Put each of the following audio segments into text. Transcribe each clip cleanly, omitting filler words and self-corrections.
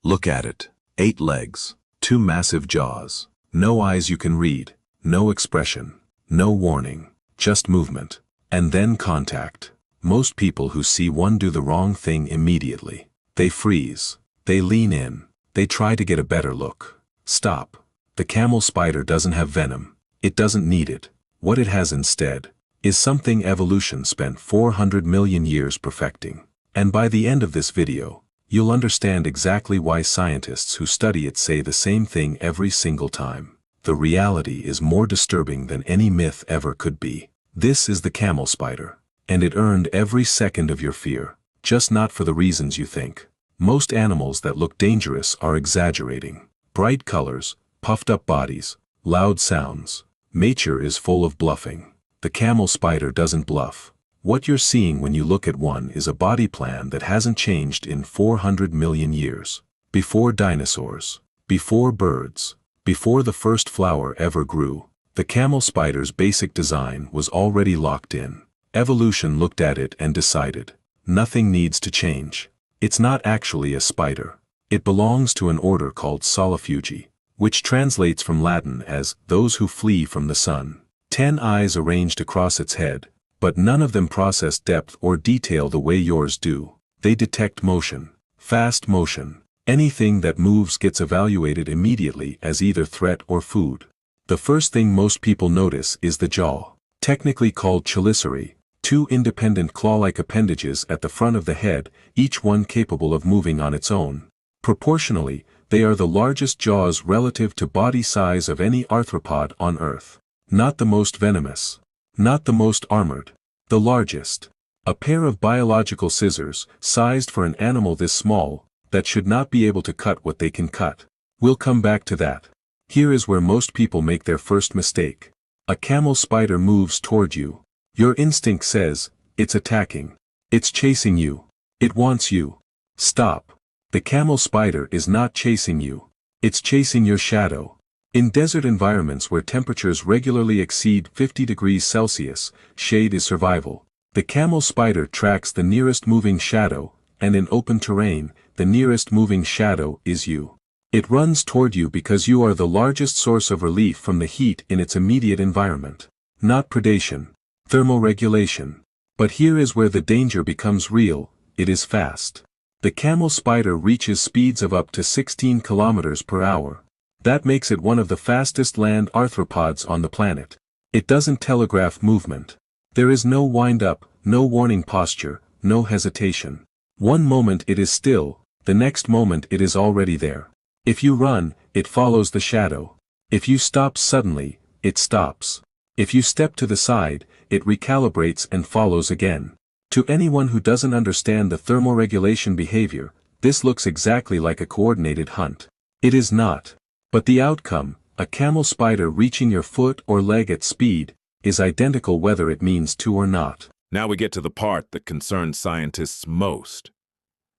Look at it. 8 legs, 2 massive jaws, no eyes you can read, no expression, no warning, just movement, and then contact. Most people who see one do the wrong thing immediately. They freeze. They lean in. They try to get a better look. Stop. The camel spider doesn't have venom. It doesn't need it. What it has instead is something evolution spent 400 million years perfecting. And by the end of this video, you'll understand exactly why scientists who study it say the same thing every single time. The reality is more disturbing than any myth ever could be. This is the camel spider, and it earned every second of your fear, just not for the reasons you think. Most animals that look dangerous are exaggerating. Bright colors, puffed up bodies, loud sounds. Nature is full of bluffing. The camel spider doesn't bluff. What you're seeing when you look at one is a body plan that hasn't changed in 400 million years. Before dinosaurs, before birds, before the first flower ever grew, the camel spider's basic design was already locked in. Evolution looked at it and decided, nothing needs to change. It's not actually a spider. It belongs to an order called Solifugi, which translates from Latin as those who flee from the sun. 10 eyes arranged across its head, but none of them process depth or detail the way yours do. They detect motion, fast motion. Anything that moves gets evaluated immediately as either threat or food. The first thing most people notice is the jaw, technically called chelicerae, 2 independent claw-like appendages at the front of the head, each one capable of moving on its own. Proportionally, they are the largest jaws relative to body size of any arthropod on Earth. Not the most venomous, not the most armored, the largest. A pair of biological scissors, sized for an animal this small, that should not be able to cut what they can cut. We'll come back to that. Here is where most people make their first mistake. A camel spider moves toward you. Your instinct says, it's attacking. It's chasing you. It wants you. Stop. The camel spider is not chasing you. It's chasing your shadow. In desert environments where temperatures regularly exceed 50 degrees Celsius, shade is survival. The camel spider tracks the nearest moving shadow, and in open terrain, the nearest moving shadow is you. It runs toward you because you are the largest source of relief from the heat in its immediate environment. Not predation. Thermoregulation. But here is where the danger becomes real. It is fast. The camel spider reaches speeds of up to 16 kilometers per hour. That makes it one of the fastest land arthropods on the planet. It doesn't telegraph movement. There is no wind-up, no warning posture, no hesitation. One moment it is still, the next moment it is already there. If you run, it follows the shadow. If you stop suddenly, it stops. If you step to the side, it recalibrates and follows again. To anyone who doesn't understand the thermoregulation behavior, this looks exactly like a coordinated hunt. It is not. But the outcome, a camel spider reaching your foot or leg at speed, is identical whether it means to or not. Now we get to the part that concerns scientists most,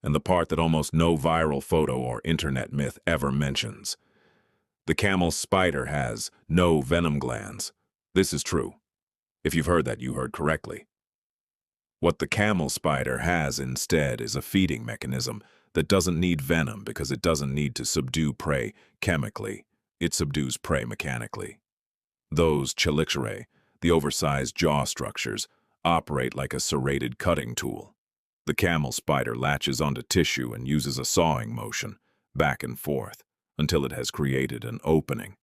and the part that almost no viral photo or internet myth ever mentions. The camel spider has no venom glands. This is true. If you've heard that, you heard correctly. What the camel spider has instead is a feeding mechanism that doesn't need venom because it doesn't need to subdue prey chemically. It subdues prey mechanically. Those chelicerae, the oversized jaw structures, operate like a serrated cutting tool. The camel spider latches onto tissue and uses a sawing motion, back and forth, until it has created an opening.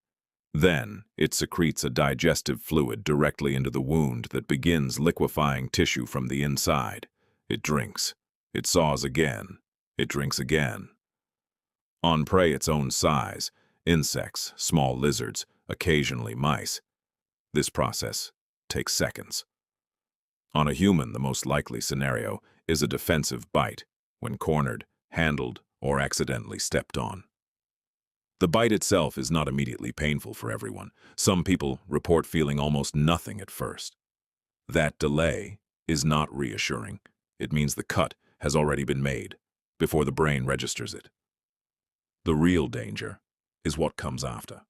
Then, it secretes a digestive fluid directly into the wound that begins liquefying tissue from the inside. It drinks. It saws again. It drinks again. On prey its own size, insects, small lizards, occasionally mice, this process takes seconds. On a human, the most likely scenario is a defensive bite, when cornered, handled, or accidentally stepped on. The bite itself is not immediately painful for everyone. Some people report feeling almost nothing at first. That delay is not reassuring. It means the cut has already been made before the brain registers it. The real danger is what comes after.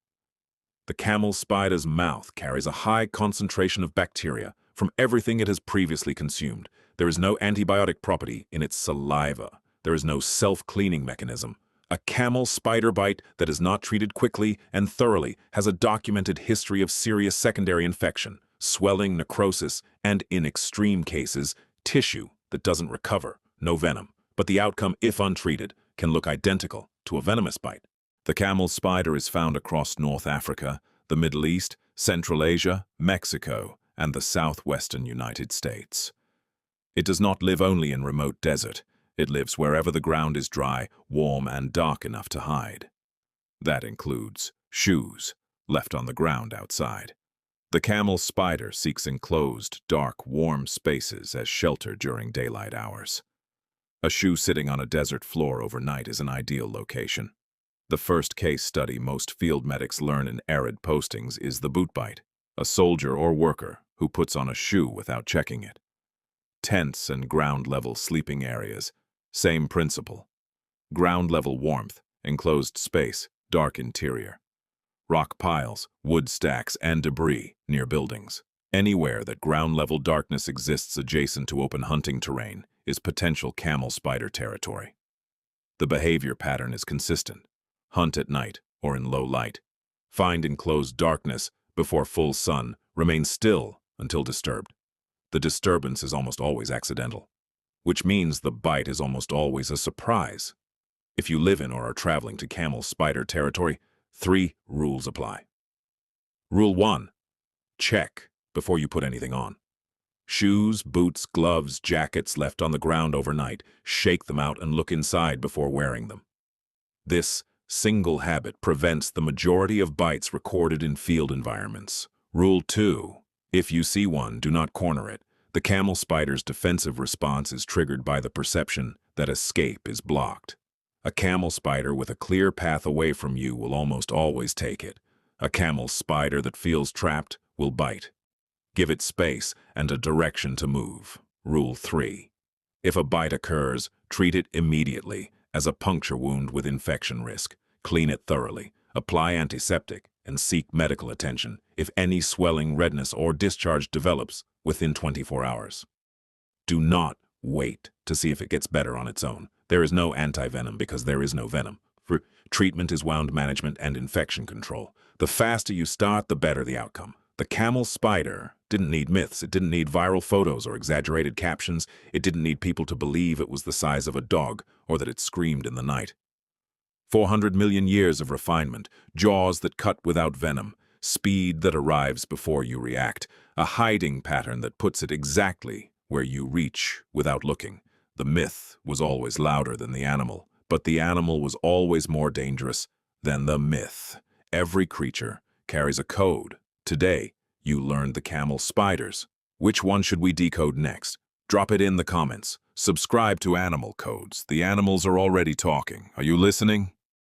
The camel spider's mouth carries a high concentration of bacteria from everything it has previously consumed. There is no antibiotic property in its saliva. There is no self-cleaning mechanism. A camel spider bite that is not treated quickly and thoroughly has a documented history of serious secondary infection, swelling, necrosis, and, in extreme cases, tissue that doesn't recover, no venom. But the outcome, if untreated, can look identical to a venomous bite. The camel spider is found across North Africa, the Middle East, Central Asia, Mexico, and the southwestern United States. It does not live only in remote desert. It lives wherever the ground is dry, warm, and dark enough to hide. That includes shoes left on the ground outside. The camel spider seeks enclosed, dark, warm spaces as shelter during daylight hours. A shoe sitting on a desert floor overnight is an ideal location. The first case study most field medics learn in arid postings is the boot bite, a soldier or worker who puts on a shoe without checking it. Tents and ground-level sleeping areas, same principle. Ground-level warmth, enclosed space, dark interior. Rock piles, wood stacks, and debris near buildings. Anywhere that ground-level darkness exists adjacent to open hunting terrain is potential camel spider territory. The behavior pattern is consistent. Hunt at night or in low light. Find enclosed darkness before full sun. Remain still until disturbed. The disturbance is almost always accidental, which means the bite is almost always a surprise. If you live in or are traveling to camel spider territory, 3 rules apply. Rule 1. Check before you put anything on. Shoes, boots, gloves, jackets left on the ground overnight, shake them out and look inside before wearing them. This single habit prevents the majority of bites recorded in field environments. Rule 2. If you see one, do not corner it. The camel spider's defensive response is triggered by the perception that escape is blocked. A camel spider with a clear path away from you will almost always take it. A camel spider that feels trapped will bite. Give it space and a direction to move. Rule 3. If a bite occurs, treat it immediately as a puncture wound with infection risk. Clean it thoroughly, apply antiseptic, and seek medical attention if any swelling, redness, or discharge develops within 24 hours. Do not wait to see if it gets better on its own. There is no anti-venom because there is no venom. Treatment is wound management and infection control. The faster you start, the better the outcome. The camel spider didn't need myths. It didn't need viral photos or exaggerated captions. It didn't need people to believe it was the size of a dog or that it screamed in the night. 400 million years of refinement, jaws that cut without venom, speed that arrives before you react, a hiding pattern that puts it exactly where you reach without looking. The myth was always louder than the animal, but the animal was always more dangerous than the myth. Every creature carries a code. Today, you learned the camel spiders. Which one should we decode next? Drop it in the comments. Subscribe to Animal Codes. The animals are already talking. Are you listening?